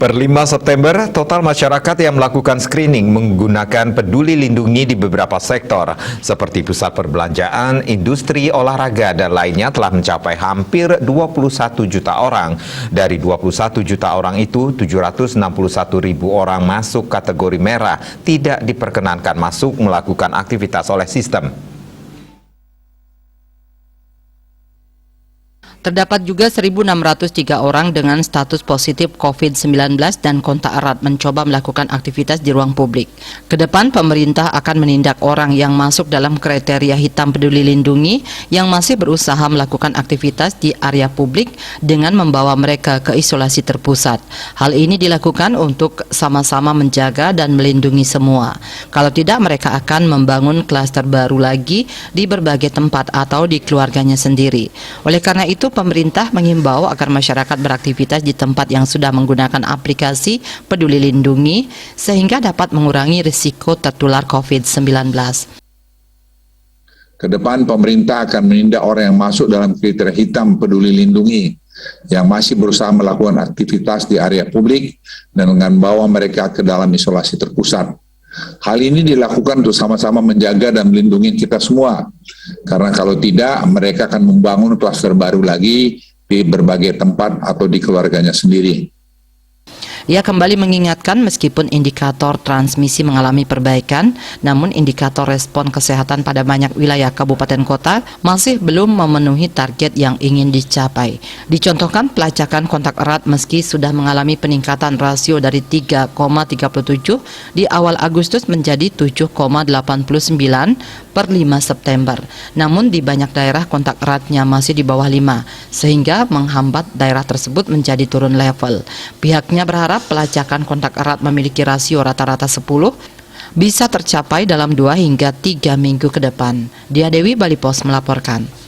Per 5 September, total masyarakat yang melakukan screening menggunakan Peduli Lindungi di beberapa sektor, seperti pusat perbelanjaan, industri, olahraga, dan lainnya telah mencapai hampir 21 juta orang. Dari 21 juta orang itu, 761 ribu orang masuk kategori merah, tidak diperkenankan masuk melakukan aktivitas oleh sistem. Terdapat juga 1.603 orang dengan status positif COVID-19 dan kontak erat mencoba melakukan aktivitas di ruang publik. Kedepan pemerintah akan menindak orang yang masuk dalam kriteria hitam Peduli Lindungi yang masih berusaha melakukan aktivitas di area publik dengan membawa mereka ke isolasi terpusat. Hal ini dilakukan untuk sama-sama menjaga dan melindungi semua. Kalau tidak, mereka akan membangun klaster baru lagi di berbagai tempat atau di keluarganya sendiri. Oleh karena itu, pemerintah mengimbau agar masyarakat beraktivitas di tempat yang sudah menggunakan aplikasi Peduli Lindungi sehingga dapat mengurangi risiko tertular COVID-19. Kedepan pemerintah akan menindak orang yang masuk dalam kriteria hitam Peduli Lindungi yang masih berusaha melakukan aktivitas di area publik dan dengan membawa mereka ke dalam isolasi terpusat. Hal ini dilakukan untuk sama-sama menjaga dan melindungi kita semua. Karena kalau tidak, mereka akan membangun klaster baru lagi di berbagai tempat atau di keluarganya sendiri. Ia kembali mengingatkan meskipun indikator transmisi mengalami perbaikan, namun indikator respon kesehatan pada banyak wilayah kabupaten kota masih belum memenuhi target yang ingin dicapai. Dicontohkan pelacakan kontak erat meski sudah mengalami peningkatan rasio dari 3,37 di awal Agustus menjadi 7,89 per 5 September. Namun di banyak daerah kontak eratnya masih di bawah 5, sehingga menghambat daerah tersebut menjadi turun level. Pihaknya berharap pelacakan kontak erat memiliki rasio rata-rata 10 bisa tercapai dalam 2 hingga 3 minggu ke depan. Dia Dewi, Bali Pos melaporkan.